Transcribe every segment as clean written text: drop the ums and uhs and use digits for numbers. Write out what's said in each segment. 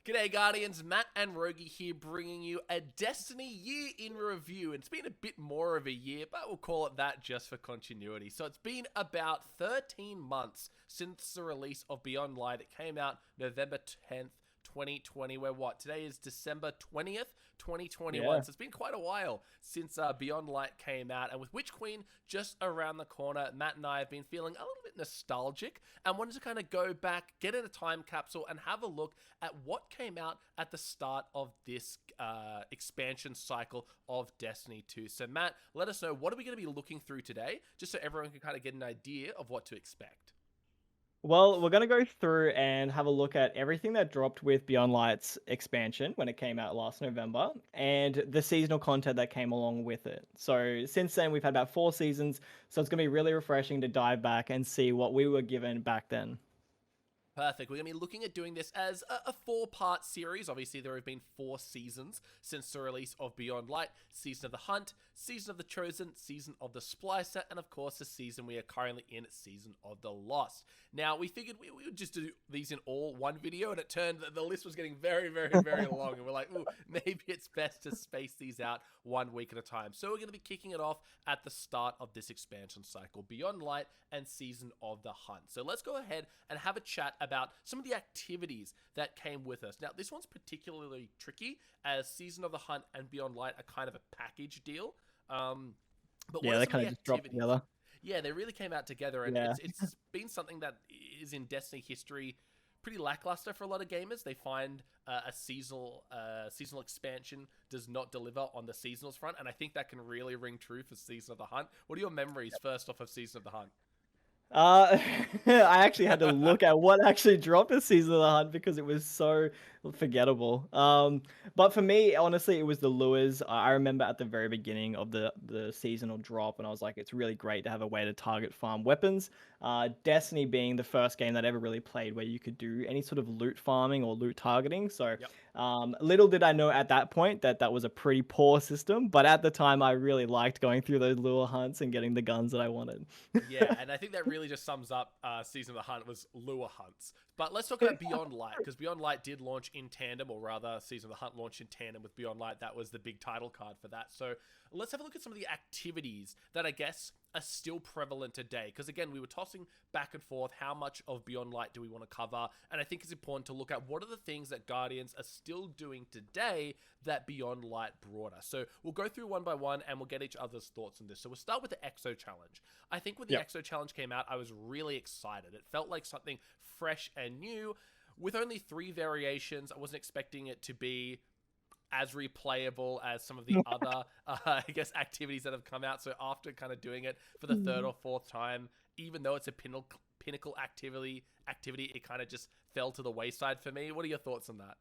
G'day Guardians, Matt and Roguey here bringing you a Destiny year in review. It's been a bit more of a year, but we'll call it that just for continuity. So it's been about 13 months since the release of Beyond Light. It came out November 10th, 2020. Today is December 20th, 2021. Yeah. So it's been quite a while since Beyond Light came out. And with Witch Queen just around the corner, Matt and I have been feeling a little bit nostalgic and wanted to kind of go back, get in a time capsule and have a look at what came out at the start of this expansion cycle of Destiny 2. So Matt, let us know, what are we going to be looking through today, just so everyone can kind of get an idea of what to expect. Well, we're going to go through and have a look at everything that dropped with Beyond Light's expansion when it came out last November and the seasonal content that came along with it. So since then, we've had about 4 seasons. So it's going to be really refreshing to dive back and see what we were given back then. Perfect. We're going to be looking at doing this as a 4-part series. Obviously, there have been 4 seasons since the release of Beyond Light. Season of the Hunt, Season of the Chosen, Season of the Splicer, and of course, the season we are currently in, Season of the Lost. Now, we figured we would just do these in all one video, and it turned the list was getting very, very, very long. And we're like, ooh, maybe it's best to space these out 1 week at a time. So we're going to be kicking it off at the start of this expansion cycle, Beyond Light and Season of the Hunt. So let's go ahead and have a chat about some of the activities that came with us. Now, this one's particularly tricky as Season of the Hunt and Beyond Light are kind of a package deal. But Yeah, they kind of just dropped together. Yeah, they really came out together, and Yeah. it's been something that is in Destiny history pretty lackluster for a lot of gamers. They find a seasonal expansion does not deliver on the seasonals front, and I think that can really ring true for Season of the Hunt. What are your memories first off of Season of the Hunt? I actually had to look at what actually dropped this season of the hunt because it was so forgettable. But for me, honestly, it was the lures. I remember at the very beginning of the seasonal drop, and I was like, it's really great to have a way to target farm weapons. Destiny being the first game that I ever really played where you could do any sort of loot farming or loot targeting. So, Yep. little did I know at that point that that was a pretty poor system. But at the time, I really liked going through those lure hunts and getting the guns that I wanted. Yeah, and I think that really just sums up Season of the Hunt was lure hunts. But let's talk about Beyond Light, because Beyond Light did launch in tandem, or rather, Season of the Hunt launched in tandem with Beyond Light. That was the big title card for that. So let's have a look at some of the activities that I guess are still prevalent today. Because again, we were tossing back and forth, how much of Beyond Light do we want to cover? And I think it's important to look at what are the things that Guardians are still doing today that Beyond Light brought us. So we'll go through one by one and we'll get each other's thoughts on this. So we'll start with the EXO Challenge. I think when the EXO Challenge came out, I was really excited. It felt like something fresh and new. With only 3 variations, I wasn't expecting it to be as replayable as some of the other, I guess, activities that have come out. So after kind of doing it for the 3rd or 4th time, even though it's a pinnacle activity, it kind of just fell to the wayside for me. What are your thoughts on that?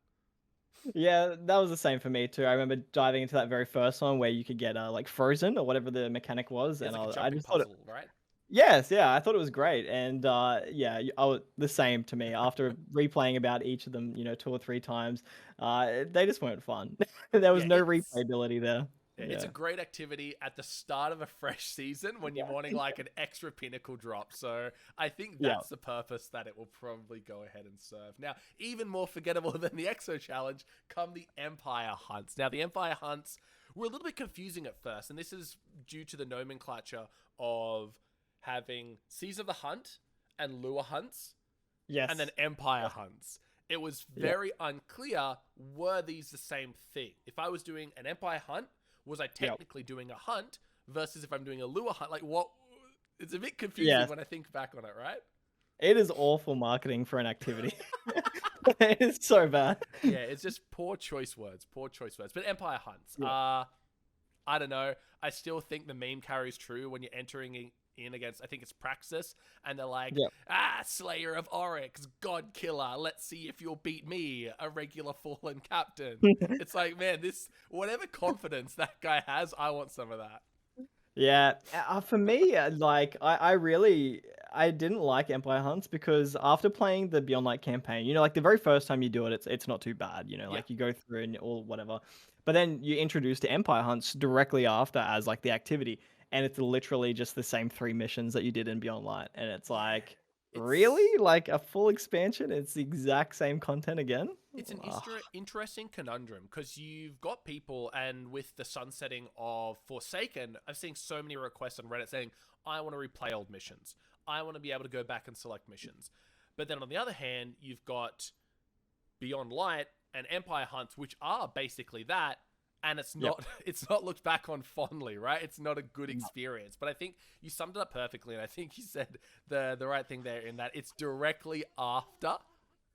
Yeah, that was the same for me too. I remember diving into that very first one where you could get like frozen or whatever the mechanic was, It's and like a I jumping just thought it. puzzle, right? Yes, yeah, I thought it was great, and yeah, I was the same to me after replaying about each of them, 2 or 3 times. They just weren't fun. There was Yeah, no replayability there. it's a Yeah, great activity at the start of a fresh season when you're yeah, wanting like an extra pinnacle drop. So I think yeah. that's the purpose that it will probably go ahead and serve. Now, even more forgettable than the Exo Challenge come the Empire Hunts. Now, the Empire Hunts were a little bit confusing at first, and this is due to the nomenclature of having Season of the Hunt and Lure Hunts and then Yes. Empire Hunts. It was Yeah. very unclear, were these the same thing? If I was doing an Empire Hunt, was I Yep. technically doing a hunt versus if I'm doing a lure hunt? Like, what? It's a bit confusing Yes. when I think back on it, right? It is awful marketing for an activity. It is so bad. Yeah, it's just poor choice words, poor choice words. But Empire Hunts, Yeah. I don't know. I still think the meme carries true when you're entering in against, I think it's Praxis, and they're like, Yeah. Slayer of Oryx, God Killer, let's see if you'll beat me, a regular fallen captain. It's like, man, whatever confidence that guy has, I want some of that. Yeah, for me, like I didn't like Empire Hunts because after playing the Beyond Light campaign, like the very first time you do it, it's not too bad, Yeah. like you go through and or whatever. But then you introduce to Empire Hunts directly after as like the activity, and it's literally just the same 3 missions that you did in Beyond Light, and it's like Really? Like a full expansion? It's the exact same content again? It's an Ugh. interesting conundrum because you've got people, and with the sunsetting of Forsaken, I've seen so many requests on Reddit saying, I want to replay old missions. I want to be able to go back and select missions. But then on the other hand, you've got Beyond Light and Empire Hunts, which are basically that, and it's not it's not looked back on fondly, right? It's not a good experience. But I think you summed it up perfectly, and I think you said the right thing there in that it's directly after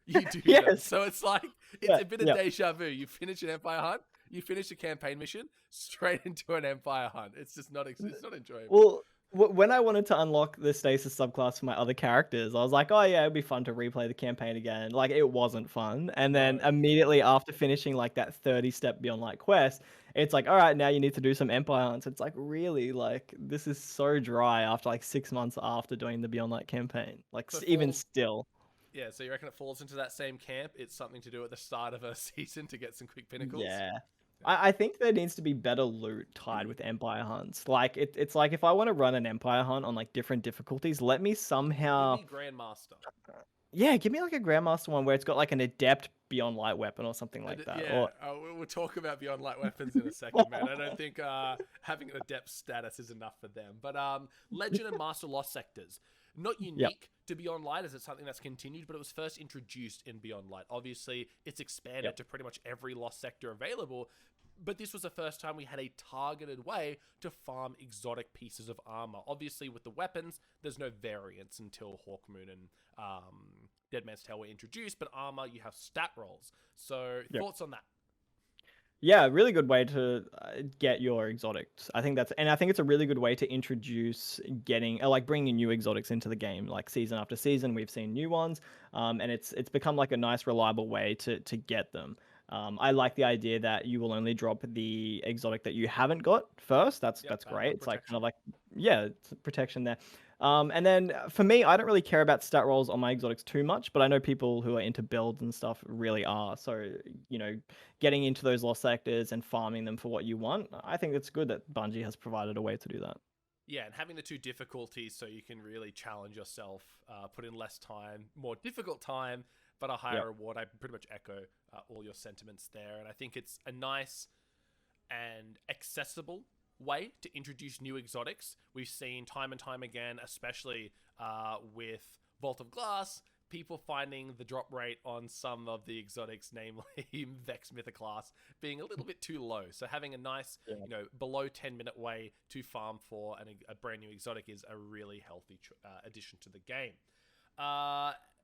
you do them. So it's like it's a bit of deja vu. You finish an Empire Hunt, you finish a campaign mission, straight into an Empire Hunt. It's just not enjoyable. Well, when I wanted to unlock the stasis subclass for my other characters, I was like, oh yeah, it'd be fun to replay the campaign again. Like, it wasn't fun. And then immediately after finishing like that 30-step Beyond Light quest, it's like, all right, now you need to do some Empire Hunts. It's like, really? Like, this is so dry after like 6 months after doing the Beyond Light campaign. Like, So even still. Yeah, so you reckon it falls into that same camp? It's something to do at the start of a season to get some quick pinnacles? Yeah. I think there needs to be better loot tied with Empire Hunts. Like, it's like if I want to run an Empire Hunt on like different difficulties, let me somehow... Give me Grandmaster. Yeah, give me like a Grandmaster one where it's got like an adept Beyond Light weapon or something like that. Yeah, we'll talk about Beyond Light weapons in a second, man. I don't think having an adept status is enough for them. But Legend and Master Lost Sectors. Not unique to Beyond Light, as it's something that's continued, but it was first introduced in Beyond Light. Obviously, it's expanded to pretty much every Lost Sector available, but this was the first time we had a targeted way to farm exotic pieces of armor. Obviously, with the weapons, there's no variance until Hawkmoon and Dead Man's Tale were introduced, but armor, you have stat rolls. So, thoughts on that? Yeah, really good way to get your exotics. I think it's a really good way to introduce like bringing new exotics into the game. Like season after season, we've seen new ones, and it's become like a nice, reliable way to get them. I like the idea that you will only drop the exotic that you haven't got first. That's great. It's like kind of like it's protection there. And then for me, I don't really care about stat rolls on my exotics too much, but I know people who are into builds and stuff really are. So, getting into those lost sectors and farming them for what you want, I think it's good that Bungie has provided a way to do that. Yeah, and having the two difficulties so you can really challenge yourself, put in less time, more difficult time, but a higher reward. I pretty much echo all your sentiments there. And I think it's a nice and accessible way to introduce new exotics. We've seen time and time again, especially with Vault of Glass, people finding the drop rate on some of the exotics, namely Vex Mythoclast, being a little bit too low. So having a nice, below 10-minute way to farm for a brand new exotic is a really healthy addition to the game.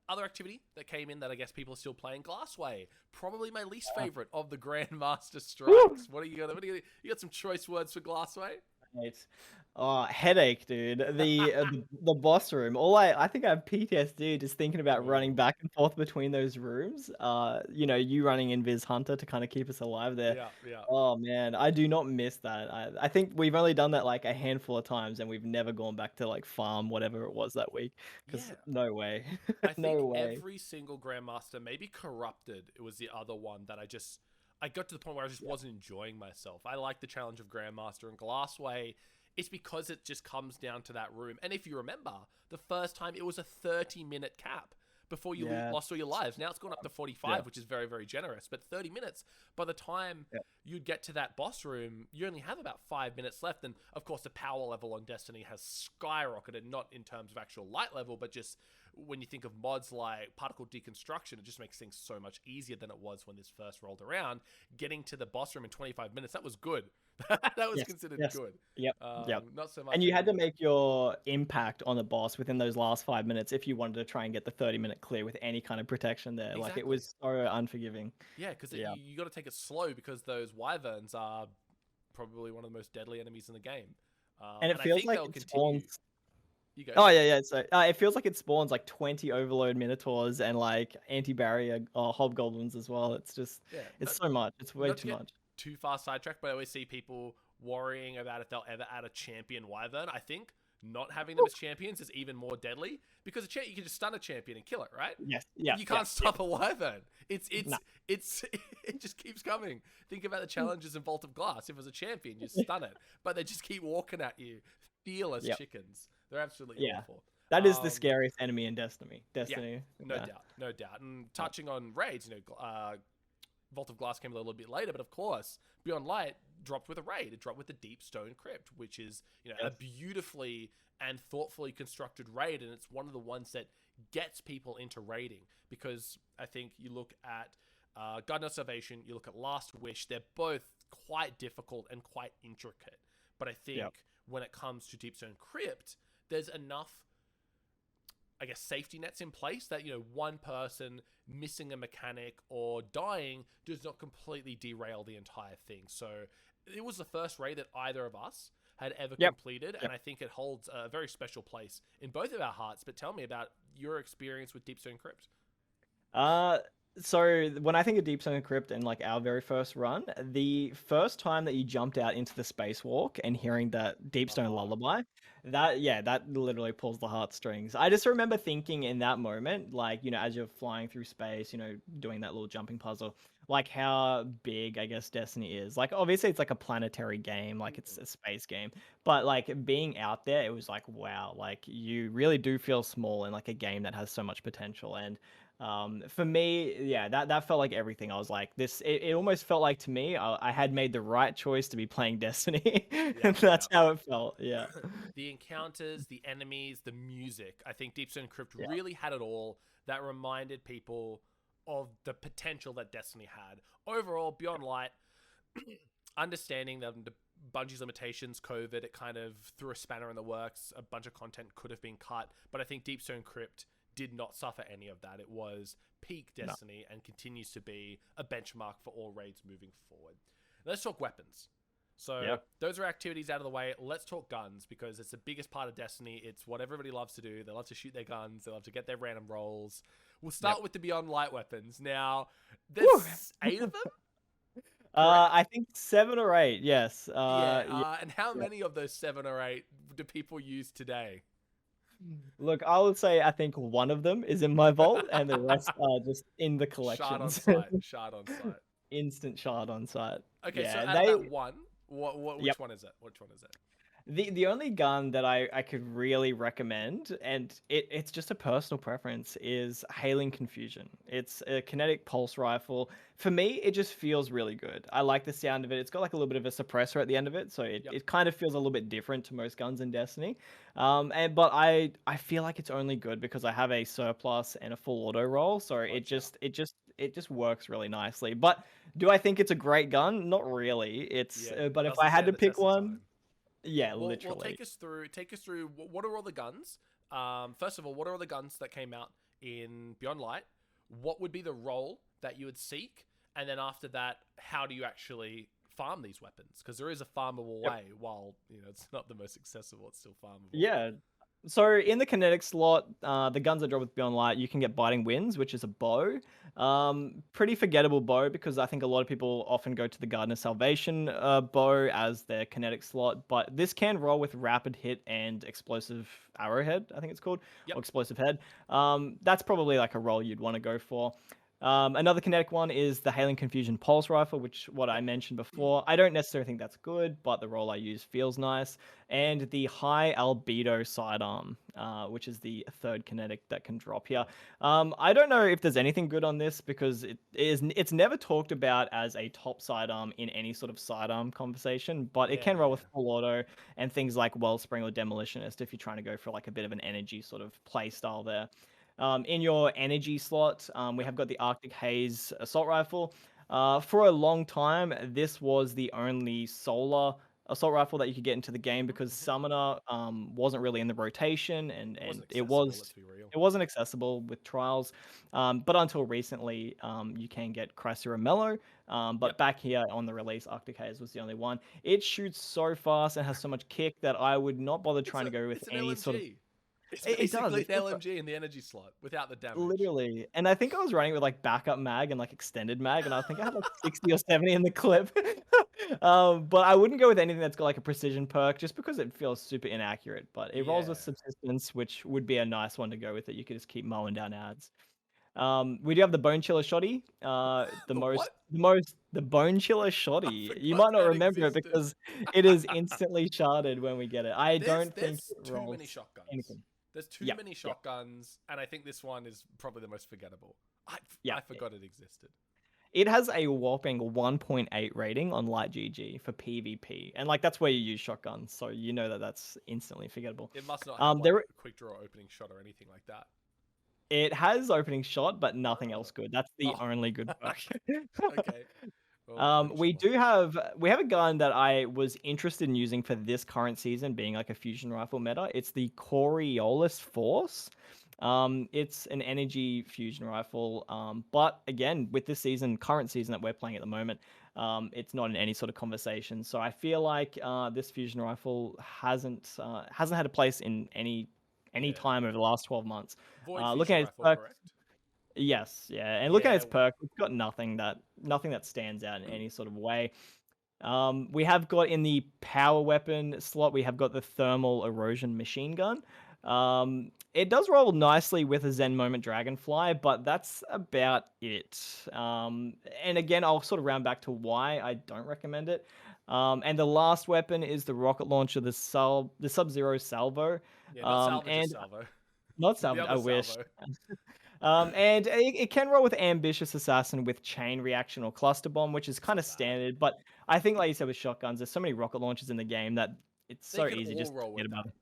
Other activity that came in that I guess people are still playing, Glassway. Probably my least favorite of the Grandmaster strikes. What are you got? You got some choice words for Glassway? Headache, dude. The boss room. I think I have PTSD just thinking about running back and forth between those rooms. You running Invis Hunter to kind of keep us alive there. Yeah. Oh man, I do not miss that. I think we've only done that like a handful of times, and we've never gone back to like farm whatever it was that week. Because no way, I think no way. Every single Grandmaster, maybe Corrupted, it was the other one that I got to the point where I just wasn't enjoying myself. I like the challenge of Grandmaster and Glassway. It's because it just comes down to that room. And if you remember, the first time it was a 30-minute cap before you lost all your lives. Now it's gone up to 45, which is very, very generous. But 30 minutes, by the time you get to that boss room, you only have about 5 minutes left. And of course, the power level on Destiny has skyrocketed, not in terms of actual light level, but just when you think of mods like particle deconstruction, it just makes things so much easier than it was when this first rolled around. Getting to the boss room in 25 minutes, that was good. That was considered good. Yep. Not so much. And you had to make your impact on the boss within those last 5 minutes if you wanted to try and get the 30-minute clear with any kind of protection there. Exactly. Like, it was so unforgiving. Yeah, because you got to take it slow because those Wyverns are probably one of the most deadly enemies in the game. And it feels like it spawns... You go. Oh yeah. So it feels like it spawns like 20 overload minotaurs and like anti-barrier hobgoblins as well. It's just so much. It's way too much. Too far sidetracked, but I always see people worrying about if they'll ever add a champion Wyvern. I think not having them as champions is even more deadly because you can just stun a champion and kill it, right? Yes. Yeah. You can't stop a Wyvern. It just keeps coming. Think about the challenges in Vault of Glass. If it was a champion, you stun it, but they just keep walking at you, fearless chickens. They're absolutely awful. That is the Um, scariest enemy in Destiny. yeah, Destiny. no Yeah. doubt, no doubt. And Yep. touching on raids, Vault of Glass came a little bit later, but of course, Beyond Light dropped with a raid. It dropped with the Deep Stone Crypt, which is a Yes. beautifully and thoughtfully constructed raid, and it's one of the ones that gets people into raiding because I think you look at Garden of Salvation, you look at Last Wish, they're both quite difficult and quite intricate. But I think Yep. when it comes to Deep Stone Crypt, there's enough, I guess, safety nets in place that one person missing a mechanic or dying does not completely derail the entire thing. So it was the first raid that either of us had ever Yep. completed, Yep. and I think it holds a very special place in both of our hearts. But tell me about your experience with Deep Stone Crypt. Uh, so when I think of Deep Stone Crypt and like our very first run, the first time that you jumped out into the spacewalk and hearing that Deep Stone Oh, lullaby, that literally pulls the heartstrings. I just remember thinking in that moment, like, as you're flying through space, doing that little jumping puzzle, like how big I guess Destiny is. Like obviously it's like a planetary game, like it's a space game, but like being out there, it was like wow, like you really do feel small in like a game that has so much potential. And for me, yeah, that felt like everything. I was like, it almost felt like to me, I had made the right choice to be playing Destiny. yeah, And that's yeah. how it felt. Yeah. The encounters, the enemies, the music. I think Deep Stone Crypt Yeah. really had it all that reminded people of the potential that Destiny had. Overall, Beyond Light, understanding the Bungie's limitations, COVID, it kind of threw a spanner in the works. A bunch of content could have been cut, but I think Deep Stone Crypt did not suffer any of that. It was peak No. Destiny and continues to be a benchmark for all raids moving forward. Let's talk weapons. So Yep. those are activities out of the way. Let's talk guns because it's the biggest part of Destiny. It's what everybody loves to do. They love to shoot their guns. They love to get their random rolls. We'll start with the Beyond Light weapons. Now, there's 8 of them? I think 7 or 8. Yes. Yeah. And how yeah. many of those 7 or 8 do people use today? Look, I would say I think one of them is in my vault, and the rest are just in the Shard on collections. sight. Shard on sight. Instant shard on site. Okay, so Yeah, out of that one, which Yep. one is it? Which one is it? The only gun that I could really recommend, and it's just a personal preference, is Hailing Confusion. It's a kinetic pulse rifle. For me, it just feels really good. I like the sound of it. It's got like a little bit of a suppressor at the end of it, so Yep. it kind of feels a little bit different to most guns in Destiny. But I feel like it's only good because I have a surplus and a full auto roll, so Gotcha. it just works really nicely. But do I think it's a great gun? Not really. Yeah, But if I doesn't had stand to the pick test of one, time. yeah, Well, literally. take us through what are all the guns? First of all, what are all the guns that came out in Beyond Light? What would be the role that you would seek? And then after that, how do you actually farm these weapons? Because there is a farmable Yep. way. While it's not the most accessible, it's still farmable. Yeah. So in the kinetic slot, the guns that drop with Beyond Light, you can get Biting Winds, which is a bow. Pretty forgettable bow because I think a lot of people often go to the Garden of Salvation bow as their kinetic slot, but this can roll with Rapid Hit and Explosive Arrowhead, I think it's called, Yep. or Explosive Head. That's probably like a roll you'd want to go for. Another kinetic one is the Hailing Confusion Pulse Rifle, which what I mentioned before. I don't necessarily think that's good, but the roll I use feels nice. And the High Albedo Sidearm, which is the third kinetic that can drop here. I don't know if there's anything good on this because it's never talked about as a top sidearm in any sort of sidearm conversation, but it can roll with full auto and things like Wellspring or Demolitionist if you're trying to go for like a bit of an energy sort of play style there. In your energy slot, we have got the Arctic Haze assault rifle. For a long time, this was the only solar assault rifle that you could get into the game because Summoner wasn't really in the rotation, and It wasn't it accessible. Let's be real. wasn't accessible with trials. But until recently, you can get Chrysera Mellow. But back here on the release, Arctic Haze was the only one. It shoots so fast and has so much kick that I would not bother trying to go with It's an any LMG. sort of. It's It does. basically It's an LMG in the energy slot without the damage. literally. And I think I was running with like backup mag and like extended mag, and I think I had like 60 or 70 in the clip. But I wouldn't go with anything that's got like a precision perk just because it feels super inaccurate. But it rolls with Yeah. subsistence, which would be a nice one to go with that you could just keep mowing down ads. We do have the Bone Chiller Shoddy. What? The Bone Chiller Shoddy. You Forgot might not that remember it existed. because it is instantly sharded when we get it. I There's don't think it too many rolls shotguns. anything. There's too Yep, many yep, shotguns, and I think this one is probably the most forgettable. I yep. forgot it existed. It has a whopping 1.8 rating on Light GG for PvP, and like that's where you use shotguns, so you know that that's instantly forgettable. It must not have like There a quick draw opening shot or anything like that. it has opening shot, but nothing else good. That's the Oh, only good perk. okay. Well, We have a gun that I was interested in using for this current season, being like a fusion rifle meta. It's the Coriolis Force. It's an energy fusion rifle. But again, with this season, current season that we're playing at the moment, it's not in any sort of conversation. So I feel like this fusion rifle hasn't had a place in any yeah. time over the last 12 months. Void Looking fusion at its rifle, perks, correct? yes, yeah, and looking at Yeah. its perk, it's got nothing that stands out in any sort of way. We have got in the power weapon slot, we have got the thermal erosion machine gun. It does roll nicely with a Zen Moment Dragonfly, but that's about it. And again, I'll sort of round back to why I don't recommend it. And the last weapon is the rocket launcher, the Sub-Zero Salvo. Yeah, not salvage, just And salvo. not The salvage, I other wish. salvo. And it can roll with Ambitious Assassin with Chain Reaction or Cluster Bomb, which is kind of Bad. standard. But I think, like you said, with shotguns, there's so many rocket launchers in the game that it's They so can easy all just to roll forget with about that. it.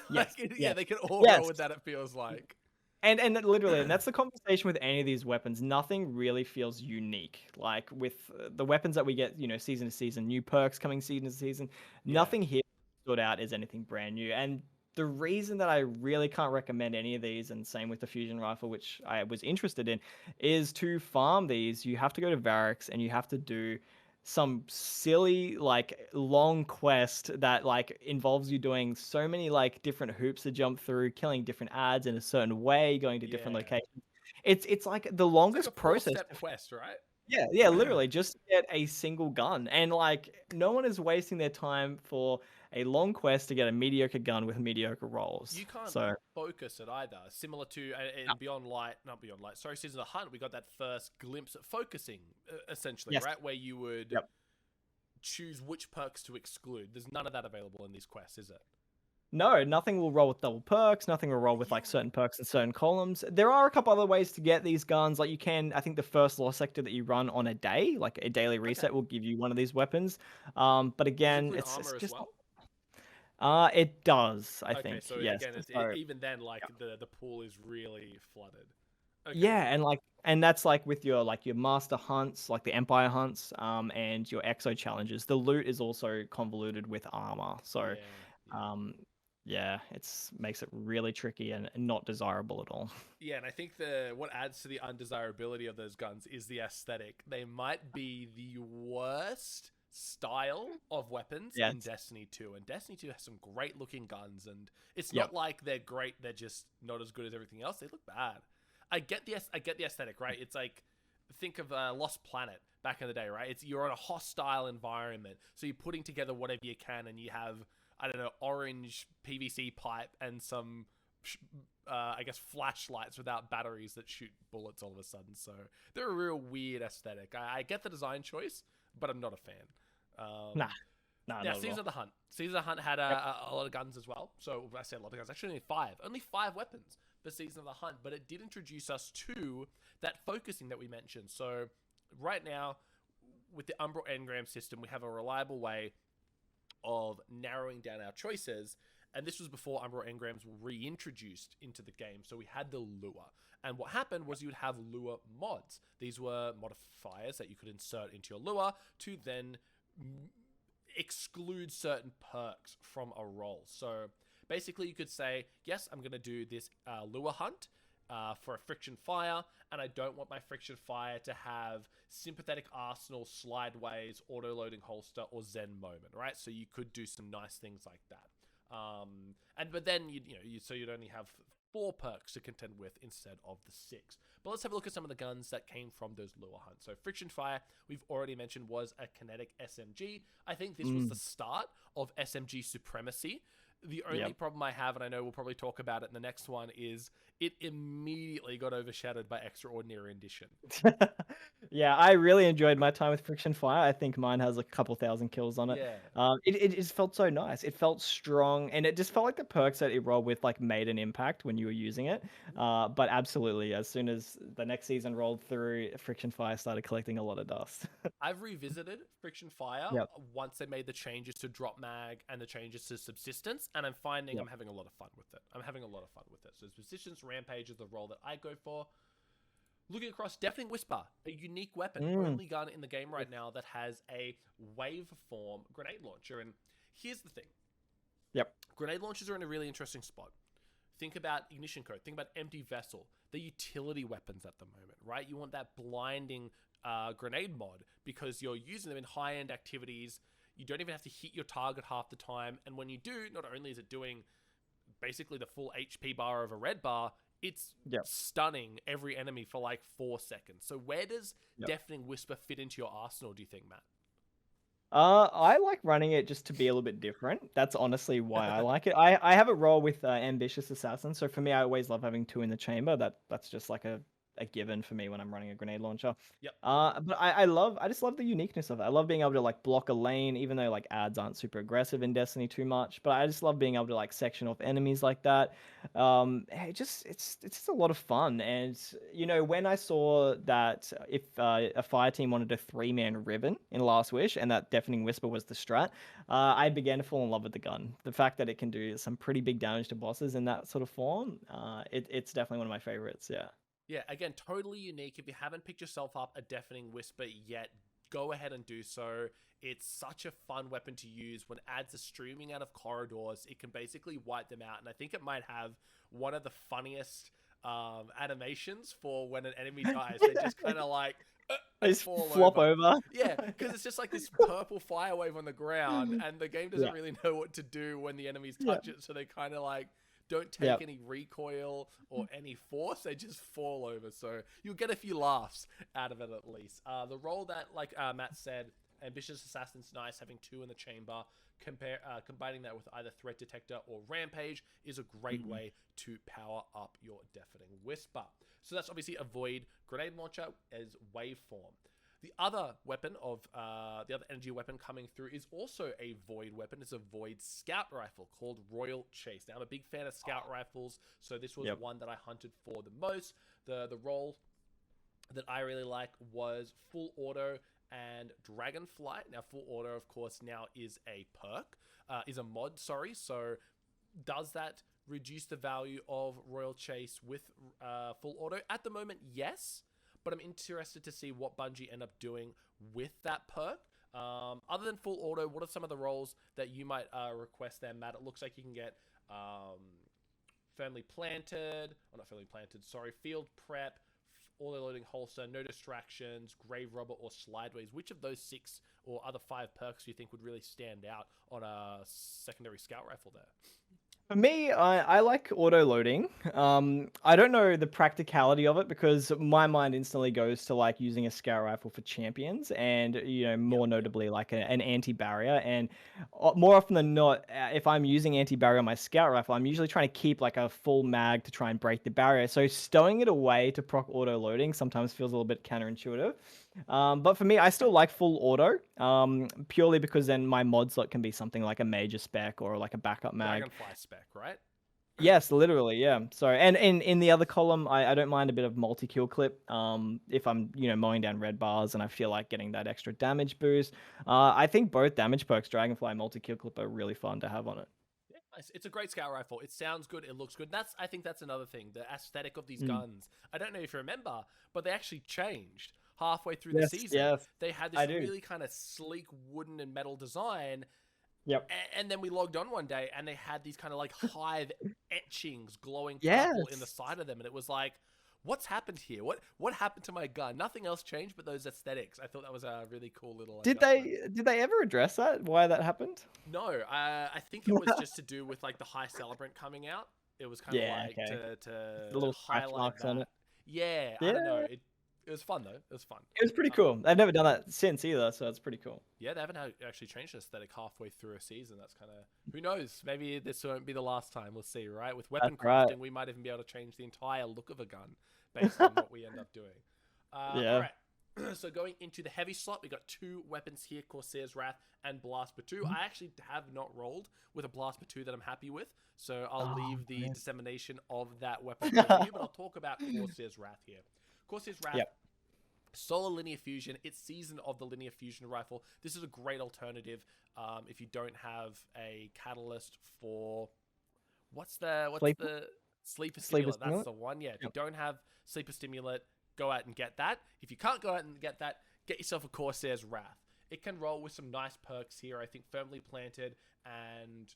Like, Yes, yeah, yes, they can all yes. roll with that, it feels like. And literally, and that's the conversation with any of these weapons. Nothing really feels unique. Like with the weapons that we get, season to season, new perks coming season to season. Yeah. Nothing here stood out as anything brand new. And the reason that I really can't recommend any of these, and same with the fusion rifle, which I was interested in, is to farm these. You have to go to Varix and you have to do some silly like long quest that like involves you doing so many like different hoops to jump through, killing different ads in a certain way, going to different Yeah. locations. It's like the It's longest like a process. four-step quest, right? Yeah, literally just to get a single gun. And like no one is wasting their time for a long quest to get a mediocre gun with mediocre rolls. You can't So focus it either. Similar to no. in Beyond Light, not Beyond Light, sorry, Season of the Hunt, we got that first glimpse at focusing, essentially, Yes. right? Where you would Yep. choose which perks to exclude. There's none of that available in these quests, is it? No, nothing will roll with double perks. Nothing will roll with like certain perks and certain columns. There are a couple other ways to get these guns. Like you can, I think the first law sector that you run on a day, like a daily reset, will give you one of these weapons. But Does it again, include it's armor as just well? it does. I Okay, think so yes. again, So, even then, like the pool is really flooded. Okay. yeah, and that's like with your master hunts, like the Empire hunts, and your exo challenges. The loot is also convoluted with armor. So, Yeah. yeah, it's makes it really tricky and not desirable at all. Yeah, and I think what adds to the undesirability of those guns is the aesthetic. They might be the worst style of weapons in Yes. Destiny 2, and Destiny 2 has some great looking guns, and it's Yep. not like they're great, they're just not as good as everything else. They look bad. I get the aesthetic, right? It's like, think of Lost Planet back in the day, right? You're in a hostile environment, so you're putting together whatever you can, and you have, I don't know, orange PVC pipe and some, I guess, flashlights without batteries that shoot bullets all of a sudden. So they're a real weird aesthetic. I get the design choice, but I'm not a fan. Nah, Now, not at Season all. of the Hunt. Season of the Hunt had a lot of guns as well. So I say a lot of guns. Actually, only five. Only 5 weapons for Season of the Hunt. But it did introduce us to that focusing that we mentioned. So right now, with the Umbral Engram system, we have a reliable way of narrowing down our choices. And this was before Umbral Engrams were reintroduced into the game. So we had the lure. And what happened was you would have lure mods. These were modifiers that you could insert into your lure to then exclude certain perks from a roll. So basically you could say, yes, I'm going to do this lure hunt for a friction fire, and I don't want my friction fire to have sympathetic arsenal, slideways, auto-loading holster, or Zen moment, right? So you could do some nice things like that. But then so you'd only have 4 perks to contend with instead of the 6. But let's have a look at some of the guns that came from those lure hunts. So Friction Fire, we've already mentioned, was a kinetic SMG. I think this was the start of SMG supremacy. The only problem I have, and I know we'll probably talk about it in the next one, is it immediately got overshadowed by Extraordinary Edition. Yeah, I really enjoyed my time with Friction Fire. I think mine has a couple thousand kills on it. Yeah. It just felt so nice. It felt strong, and it just felt like the perks that it rolled with like made an impact when you were using it. But absolutely, as soon as the next season rolled through, Friction Fire started collecting a lot of dust. I've revisited Friction Fire Yep. once they made the changes to drop mag and the changes to subsistence, and I'm finding Yep. I'm having a lot of fun with it. I'm having a lot of fun with it. So subsistence Rampage is the role that I go for. Looking across, Deafening Whisper, a unique weapon, only gun in the game right now that has a waveform grenade launcher. And here's the thing. Yep. Grenade launchers are in a really interesting spot. Think about Ignition Code. Think about Empty Vessel. They're utility weapons at the moment, right? You want that blinding grenade mod because you're using them in high-end activities. You don't even have to hit your target half the time. And when you do, not only is it doing basically the full HP bar of a red bar, it's stunning every enemy for like 4 seconds. So where does Deafening Whisper fit into your arsenal, do you think, Matt? I like running it just to be a little bit different. That's honestly why I like it. I have a role with Ambitious Assassin, so for me, I always love having 2 in the chamber. That's just like a given for me when I'm running a grenade launcher. Yep. But I just love the uniqueness of it. I love being able to like block a lane, even though like ads aren't super aggressive in Destiny too much. But I just love being able to like section off enemies like that. It's just a lot of fun. And you know, when I saw that if a fire team wanted a 3-man ribbon in Last Wish, and that Deafening Whisper was the strat, I began to fall in love with the gun. The fact that it can do some pretty big damage to bosses in that sort of form, it's definitely one of my favorites. Yeah. Yeah, again, totally unique. If you haven't picked yourself up a Deafening Whisper yet, go ahead and do so. It's such a fun weapon to use. When ads are streaming out of corridors, it can basically wipe them out. And I think it might have one of the funniest animations for when an enemy dies. They just kind of like... They just flop over. Yeah, because it's just like this purple fire wave on the ground, and the game doesn't really know what to do when the enemies touch it, so they kind of like... don't take any recoil or any force. They just fall over. So you'll get a few laughs out of it at least. The role that, like Matt said, Ambitious Assassin's nice, having 2 in the chamber. Combining that with either Threat Detector or Rampage is a great way to power up your Deafening Whisper. So that's obviously a Void Grenade Launcher as waveform. The other weapon of the other energy weapon coming through is also a Void weapon. It's a Void Scout Rifle called Royal Chase. Now, I'm a big fan of Scout Rifles, so this was one that I hunted for the most. The role that I really like was Full Auto and Dragonflight. Now, Full Auto, of course, now is a perk, is a mod, sorry. So does that reduce the value of Royal Chase with Full Auto? At the moment, yes. But I'm interested to see what Bungie end up doing with that perk. Other than Full Auto, what are some of the roles that you might request there, Matt? It looks like you can get Firmly Planted, or not Firmly Planted, sorry, Field Prep, Auto-Loading Holster, No Distractions, Grave Robber, or Slideways. Which of those 6 or other 5 perks do you think would really stand out on a secondary scout rifle there? For me, I like auto loading. I don't know the practicality of it because my mind instantly goes to like using a scout rifle for champions and, you know, more notably like an anti-barrier. And more often than not, if I'm using anti-barrier on my scout rifle, I'm usually trying to keep like a full mag to try and break the barrier. So stowing it away to proc auto loading sometimes feels a little bit counterintuitive. But for me, I still like full auto, purely because then my mod slot can be something like a major spec or like a backup mag. Dragonfly spec, right? Yes, literally, yeah. Sorry, and in the other column, I don't mind a bit of multi-kill clip. If I'm, you know, mowing down red bars and I feel like getting that extra damage boost. I think both damage perks, Dragonfly and multi-kill clip, are really fun to have on it. It's a great scout rifle. It sounds good. It looks good. I think that's another thing. The aesthetic of these guns. I don't know if you remember, but they actually changed halfway through the season. Yes, they had this really kind of sleek wooden and metal design. Yep. And then we logged on one day and they had these kind of like Hive etchings glowing purple in the side of them. And it was like, what's happened here? What happened to my gun? Nothing else changed but those aesthetics. I thought that was a really cool little... Did they ever address that? Why that happened? No, I think it was just to do with like the High Celebrant coming out. It was kind of like to the little highlight marks that. on it. Yeah, I don't know. It was fun though. It was fun. It was pretty cool. I've never done that since either, so it's pretty cool. Yeah, they haven't actually changed the aesthetic halfway through a season. That's kind of, who knows? Maybe this won't be the last time. We'll see, right? With weapon That's right. crafting, we might even be able to change the entire look of a gun based on what we end up doing. Yeah. All right. So going into the heavy slot, we got 2 weapons here, Corsair's Wrath and Blast Battue. I actually have not rolled with a Blast Battue that I'm happy with, so I'll leave the dissemination of that weapon for you, but I'll talk about Corsair's Wrath here. Corsair's Wrath, Solar Linear Fusion. It's Season of the Linear Fusion Rifle. This is a great alternative if you don't have a catalyst for... What's the Sleeper Stimulant? That's the one, yeah. If you don't have Sleeper Stimulant, go out and get that. If you can't go out and get that, get yourself a Corsair's Wrath. It can roll with some nice perks here. I think Firmly Planted and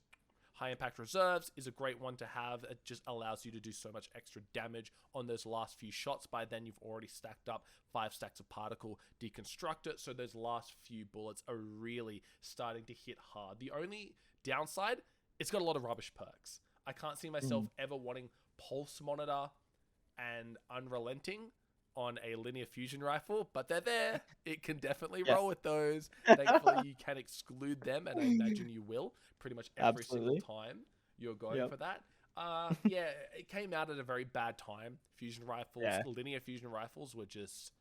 High Impact Reserves is a great one to have. It just allows you to do so much extra damage on those last few shots. By then, you've already stacked up 5 stacks of Particle Deconstructor, so those last few bullets are really starting to hit hard. The only downside, it's got a lot of rubbish perks. I can't see myself ever wanting Pulse Monitor and Unrelenting on a linear fusion rifle, but they're there. It can definitely roll with those. Thankfully, you can exclude them, and I imagine you will pretty much every single time you're going for that. Yeah, it came out at a very bad time. Fusion rifles, linear fusion rifles were just...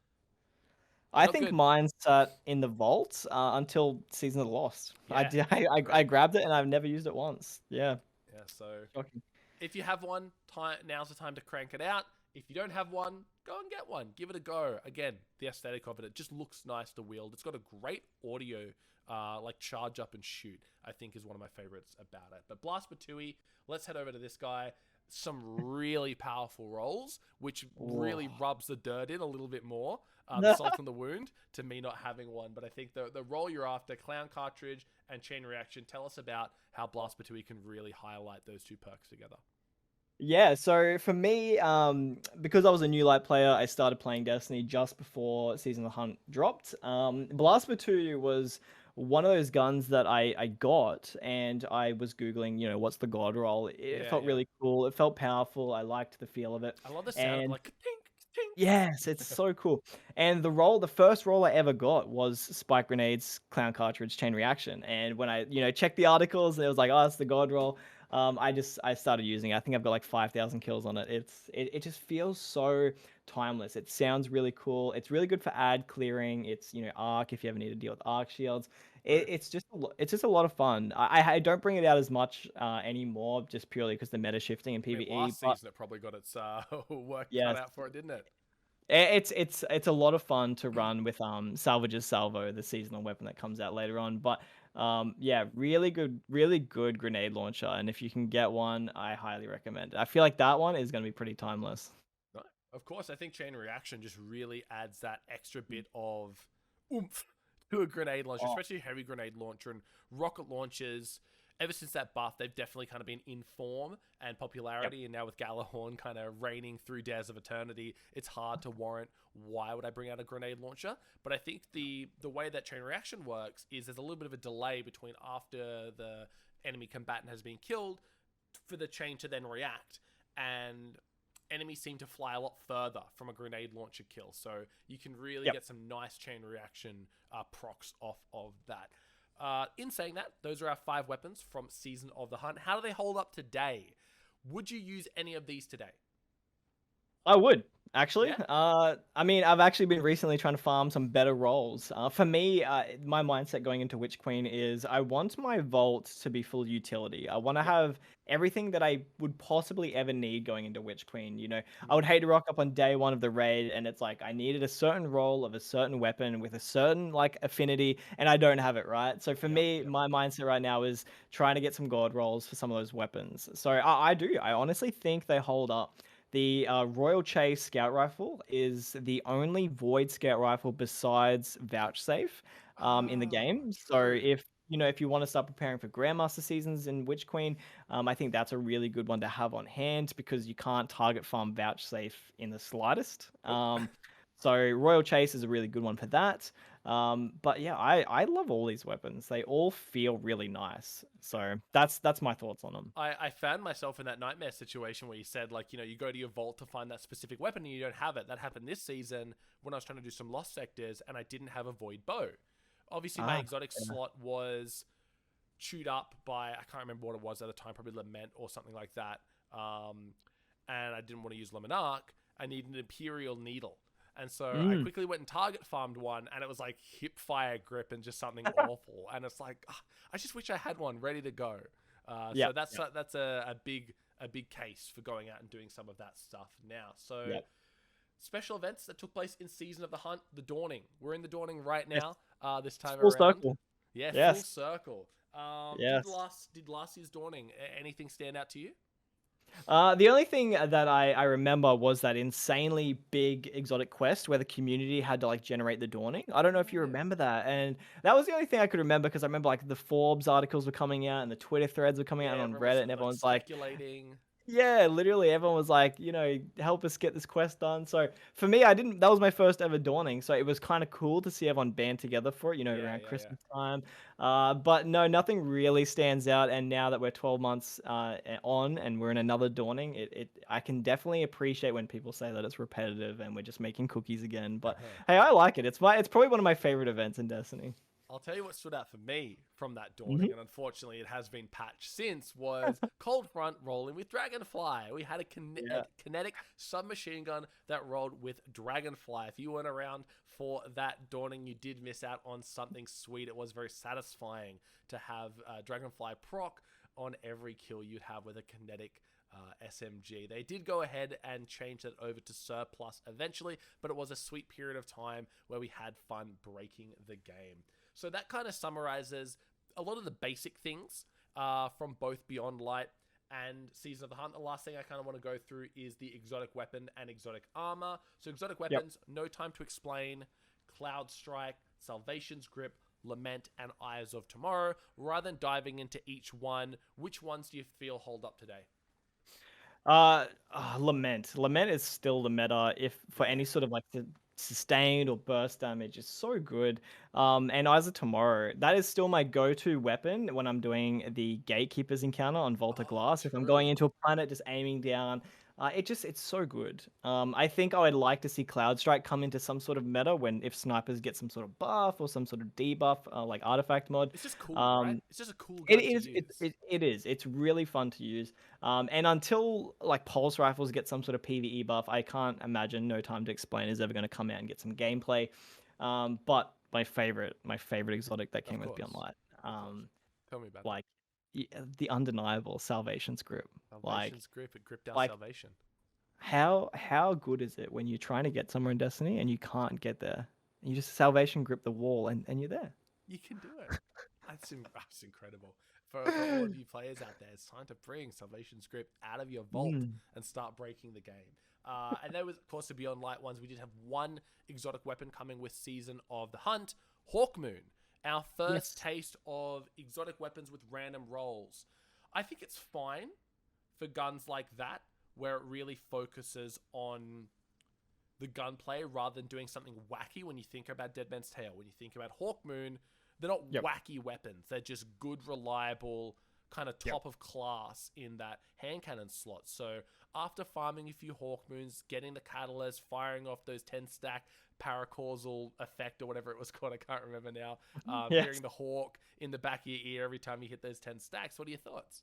I think mine sat in the vault until Season of the Lost. Yeah. I grabbed it and I've never used it once. Yeah. Yeah, so if you have one, now's the time to crank it out. If you don't have one, go and get one. Give it a go. Again, the aesthetic of it just looks nice to wield. It's got a great audio, like charge up and shoot, I think is one of my favorites about it. But Blast Battue, let's head over to this guy. Some really powerful rolls, which really rubs the dirt in a little bit more. Salt in the wound to me not having one. But I think the roll you're after, Clown Cartridge and Chain Reaction, tell us about how Blast Battue can really highlight those 2 perks together. Yeah, so for me, because I was a new light player, I started playing Destiny just before Season of the Hunt dropped. Blast Battue was one of those guns that I got, and I was Googling, what's the god roll. It felt really cool. It felt powerful. I liked the feel of it. I love the sound of like... Tink, tink. Yes, it's so cool. And the first roll I ever got was Spike Grenades, Clown Cartridge, Chain Reaction. And when I, checked the articles, it was like, oh, it's the god roll. I started using it. I think I've got like 5,000 kills on it. It just feels so timeless. It sounds really cool. It's really good for ad clearing. It's, arc if you ever need to deal with arc shields. It's just a lot of fun. I don't bring it out as much anymore, just purely because the meta shifting in PvE. Last season it probably got its work cut out for it, didn't it? It's a lot of fun to run with Salvage's Salvo, the seasonal weapon that comes out later on. But yeah, really good grenade launcher, and if you can get one, I highly recommend it. I feel like that one is going to be pretty timeless. Right. Of course, I think Chain Reaction just really adds that extra bit of oomph to a grenade launcher, especially a heavy grenade launcher and rocket launchers. Ever since that buff, they've definitely kind of been in form and popularity, and now with Galahorn kind of reigning through Dares of Eternity, it's hard to warrant why would I bring out a grenade launcher. But I think the way that Chain Reaction works is there's a little bit of a delay between after the enemy combatant has been killed for the chain to then react, and enemies seem to fly a lot further from a grenade launcher kill, so you can really get some nice Chain Reaction procs off of that. In saying that, those are our 5 weapons from Season of the Hunt. How do they hold up today? Would you use any of these today? I would, actually. I mean, I've actually been recently trying to farm some better rolls. For me, my mindset going into Witch Queen is I want my vault to be full utility. I want to have everything that I would possibly ever need going into Witch Queen. I would hate to rock up on day 1 of the raid and it's like I needed a certain roll of a certain weapon with a certain affinity, and I don't have it, right? So for me, my mindset right now is trying to get some god rolls for some of those weapons. So I do. I honestly think they hold up. The Royal Chase Scout Rifle is the only Void Scout Rifle besides Vouchsafe in the game. So if you want to start preparing for Grandmaster seasons in Witch Queen, I think that's a really good one to have on hand because you can't target farm Vouchsafe in the slightest. So Royal Chase is a really good one for that. But yeah, I love all these weapons. They all feel really nice. So that's my thoughts on them. I found myself in that nightmare situation where you said, like, you go to your vault to find that specific weapon and you don't have it. That happened this season when I was trying to do some Lost Sectors and I didn't have a Void Bow. Obviously, my exotic Yeah. slot was chewed up by, I can't remember what it was at the time, probably Lament or something like that. And I didn't want to use Lemonarch. I needed an Imperial Needle. And so I quickly went and target farmed one, and it was like hip fire grip and just something awful. And it's like, I just wish I had one ready to go. So that's a big case for going out and doing some of that stuff now. So special events that took place in Season of the Hunt, the Dawning. We're in the Dawning right now. This time Full around, circle. yeah, full circle. Yes. Did last year's Dawning anything stand out to you? The only thing that I remember was that insanely big exotic quest where the community had to like generate the dawning. I don't know if you remember that, and that was the only thing I could remember because I remember like the Forbes articles were coming out and the Twitter threads were coming out on Reddit, and everyone's like speculating. yeah, literally everyone was like, help us get this quest done. So for me, that was my first ever dawning. So it was kind of cool to see everyone band together for it, around Christmas time. But no, nothing really stands out. And now that we're 12 months on and we're in another dawning, I can definitely appreciate when people say that it's repetitive and we're just making cookies again. But hey, I like it. It's probably one of my favorite events in Destiny. I'll tell you what stood out for me from that dawning, and unfortunately it has been patched since, was Cold Front rolling with Dragonfly. We had a kinetic submachine gun that rolled with Dragonfly. If you weren't around for that dawning, you did miss out on something sweet. It was very satisfying to have Dragonfly proc on every kill you'd have with a kinetic SMG. They did go ahead and change that over to Surplus eventually, but it was a sweet period of time where we had fun breaking the game. So that kind of summarizes a lot of the basic things from both Beyond Light and Season of the Hunt. The last thing I kind of want to go through is the exotic weapon and exotic armor. So exotic weapons, no time to explain. Cloud Strike, Salvation's Grip, Lament, and Eyes of Tomorrow. Rather than diving into each one, which ones do you feel hold up today? Lament. Lament is still the meta if for any sort of like the sustained or burst damage. It's so good. And Eyes of Tomorrow, that is still my go-to weapon when I'm doing the Gatekeepers encounter on Volta Glass. If I'm going into a planet, just aiming down. It's so good. I think I would like to see Cloud Strike come into some sort of meta if snipers get some sort of buff or some sort of debuff, like artifact mod. It's just cool, right? It's just a cool gun to use. It is. It's really fun to use. And until like pulse rifles get some sort of PvE buff, I can't imagine No Time to Explain is ever going to come out and get some gameplay. But my favorite exotic that came with Beyond Light. Tell me about like the undeniable Salvation's Grip. Salvation's Grip, it gripped out Salvation. How good is it when you're trying to get somewhere in Destiny and you can't get there? And you just Salvation grip the wall and you're there. You can do it. That's incredible. For all of you players out there, it's time to bring Salvation's Grip out of your vault and start breaking the game. And there was, of course, the Beyond Light ones. We did have one exotic weapon coming with Season of the Hunt, Hawkmoon. Our first taste of exotic weapons with random rolls. I think it's fine for guns like that, where it really focuses on the gunplay rather than doing something wacky. When you think about Dead Man's Tale, when you think about Hawkmoon, they're not wacky weapons. They're just good, reliable, kind of top of class in that hand cannon slot. So after farming a few Hawkmoons, getting the catalyst, firing off those 10-stack paracausal effect or whatever it was called, I can't remember now, hearing the hawk in the back of your ear every time you hit those 10 stacks. What are your thoughts?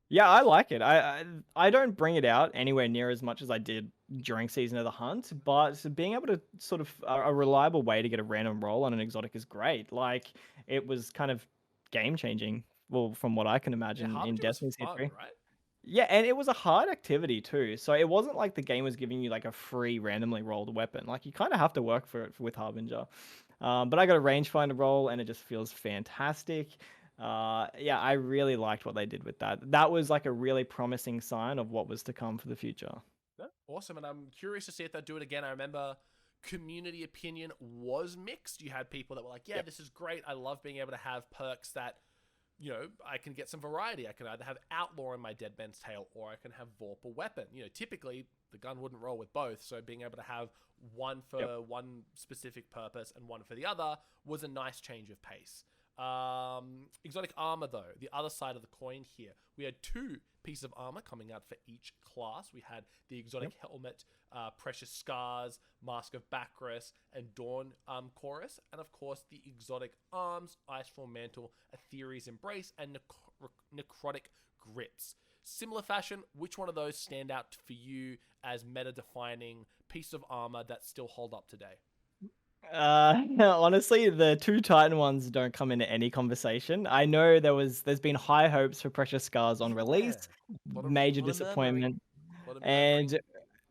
Yeah, I like it. I don't bring it out anywhere near as much as I did during Season of the Hunt, but being able to sort of a reliable way to get a random roll on an exotic is great. Like it was kind of game changing. Well, from what I can imagine in Destiny's history. Right? Yeah, and it was a hard activity too. So it wasn't like the game was giving you like a free randomly rolled weapon. Like you kind of have to work for it with Harbinger. But I got a rangefinder roll and it just feels fantastic. Yeah, I really liked what they did with that. That was like a really promising sign of what was to come for the future. Yeah, awesome. And I'm curious to see if they do it again. I remember community opinion was mixed. You had people that were like, this is great. I love being able to have perks that, I can get some variety. I can either have Outlaw in my Dead Man's Tale or I can have Vorpal Weapon. Typically the gun wouldn't roll with both. So being able to have one for one specific purpose and one for the other was a nice change of pace. Exotic armor, though, the other side of the coin here, we had 2 pieces of armor coming out for each class. We had the exotic helmet, precious scars, mask of Bacchus, and dawn chorus, and of course the exotic arms, Icefall mantle, Aetheri's embrace, and necrotic grips. Similar fashion, which one of those stand out for you as meta-defining piece of armor that still hold up today? Honestly, the 2 Titan ones don't come into any conversation. I know there's been high hopes for Precious Scars on Yeah, release, lot major of murmuring. disappointment, Lot of murmuring. and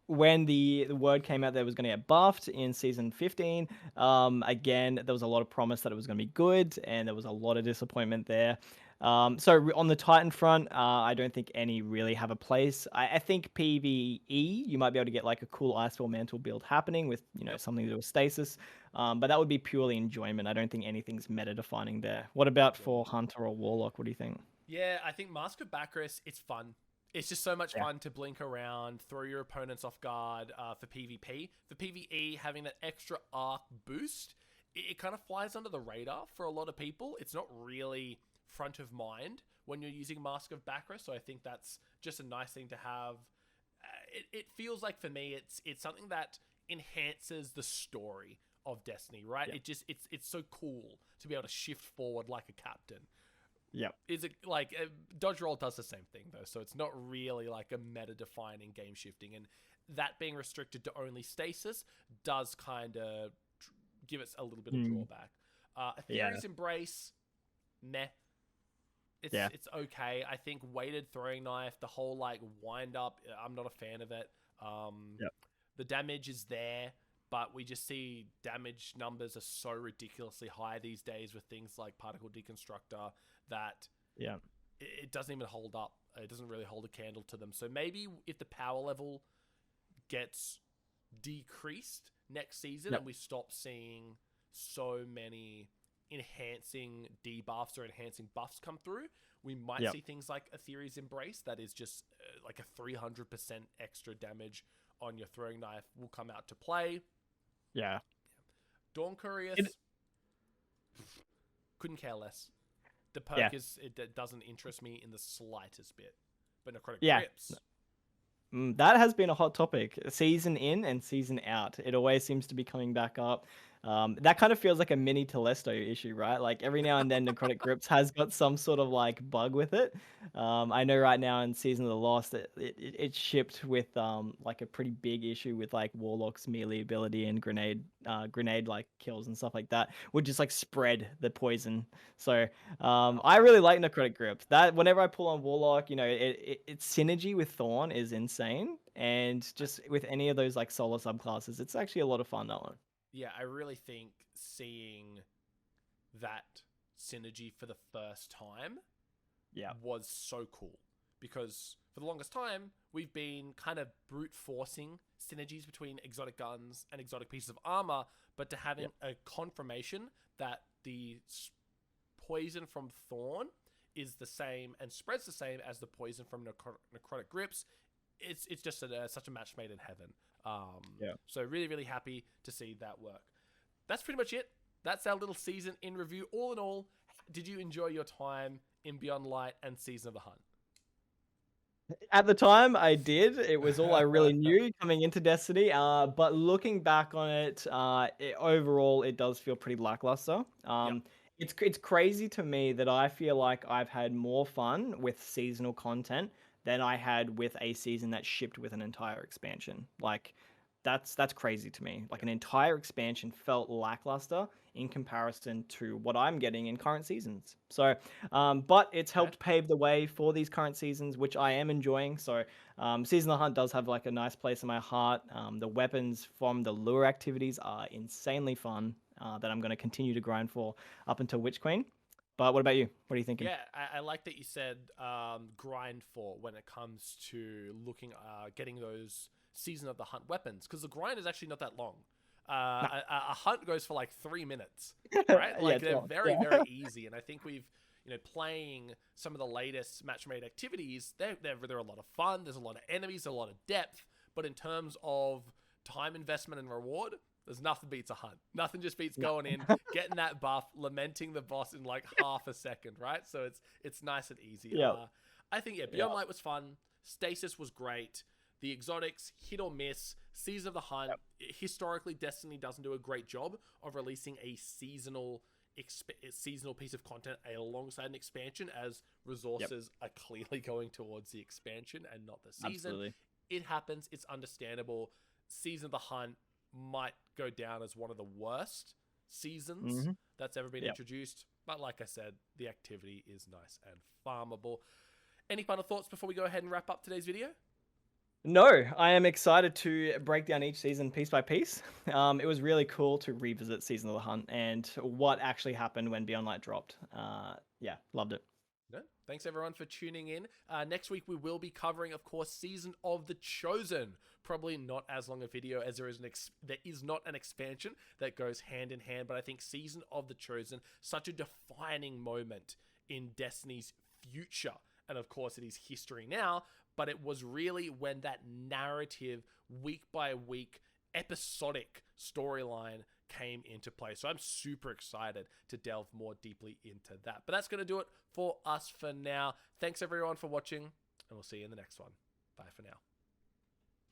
when the word came out that it was going to get buffed in season 15, again, there was a lot of promise that it was going to be good, and there was a lot of disappointment there. So on the Titan front, I don't think any really have a place. I think PvE, you might be able to get like a cool Icefall Mantle build happening with, something to do with stasis. But that would be purely enjoyment. I don't think anything's meta defining there. What about for Hunter or Warlock? What do you think? Yeah, I think Mask of Bacchus, it's fun. It's just so much fun to blink around, throw your opponents off guard for PvP. For PvE, having that extra arc boost, it kind of flies under the radar for a lot of people. It's not really front of mind when you're using Mask of Bacchus, so I think that's just a nice thing to have. It feels like, for me, it's something that enhances the story of Destiny, right? It's so cool to be able to shift forward like a captain. Yep. Is it like Dodge Roll does the same thing though, so it's not really like a meta-defining game shifting, and that being restricted to only stasis does kind of give us a little bit of drawback. Aetheri's embrace, meh. It's okay. I think weighted throwing knife, the whole like wind up, I'm not a fan of it. The damage is there, but we just see damage numbers are so ridiculously high these days with things like Particle Deconstructor that it doesn't even hold up. It doesn't really hold a candle to them. So maybe if the power level gets decreased next season and we stop seeing so many enhancing debuffs or enhancing buffs come through, we might see things like Aetheri's Embrace that is just like a 300% extra damage on your throwing knife will come out to play. Dawn Courier, couldn't care less. The perk it doesn't interest me in the slightest bit. But Necrotic Grips. That has been a hot topic. Season in and season out. It always seems to be coming back up. That kind of feels like a mini Telesto issue, right? Like every now and then Necrotic Grips has got some sort of like bug with it. I know right now in Season of the Lost it shipped with like a pretty big issue with like Warlock's melee ability and grenade like kills and stuff like that would just like spread the poison. So I really like Necrotic Grip. That whenever I pull on Warlock, its synergy with Thorn is insane, and just with any of those like solo subclasses, it's actually a lot of fun, that one. Yeah, I really think seeing that synergy for the first time was so cool, because for the longest time we've been kind of brute forcing synergies between exotic guns and exotic pieces of armor, but to having a confirmation that the poison from Thorn is the same and spreads the same as the poison from Necrotic Grips, it's just such a match made in heaven. So really, really happy to see that work. That's pretty much it. That's our little season in review. All in all, did you enjoy your time in Beyond Light and Season of the Hunt? At the time, I did. It was all I really knew coming into Destiny. But looking back on it, overall, it does feel pretty lackluster. It's crazy to me that I feel like I've had more fun with seasonal content than I had with a season that shipped with an entire expansion. Like, that's crazy to me. Like, an entire expansion felt lackluster in comparison to what I'm getting in current seasons. So, but it's helped pave the way for these current seasons, which I am enjoying. So, Season of the Hunt does have like a nice place in my heart. The weapons from the lure activities are insanely fun, that I'm going to continue to grind for up until Witch Queen. But what about you? What are you thinking? Yeah, I like that you said grind for when it comes to getting those Season of the Hunt weapons, because the grind is actually not that long. A hunt goes for like 3 minutes, right? Like they're very, very easy. And I think we've, playing some of the latest match-made activities, they're a lot of fun. There's a lot of enemies, a lot of depth, but in terms of time investment and reward, there's nothing beats a hunt. Nothing just beats going in, getting that buff, lamenting the boss in like half a second, right? So it's nice and easy. Yeah. I think Beyond Light was fun. Stasis was great. The exotics, hit or miss. Season of the Hunt. Historically, Destiny doesn't do a great job of releasing a seasonal piece of content alongside an expansion, as resources are clearly going towards the expansion and not the season. Absolutely. It happens. It's understandable. Season of the Hunt might go down as one of the worst seasons that's ever been introduced. But like I said, the activity is nice and farmable. Any final thoughts before we go ahead and wrap up today's video? No, I am excited to break down each season piece by piece. It was really cool to revisit Season of the Hunt and what actually happened when Beyond Light dropped. Yeah, loved it. No, thanks everyone for tuning in. Next week we will be covering, of course, Season of the Chosen. Probably not as long a video as there is not an expansion that goes hand in hand, but I think Season of the Chosen, such a defining moment in Destiny's future. And of course it is history now, but it was really when that narrative, week by week, episodic storyline came into play. So I'm super excited to delve more deeply into that. But that's going to do it for us for now. Thanks everyone for watching, and we'll see you in the next one. Bye for now.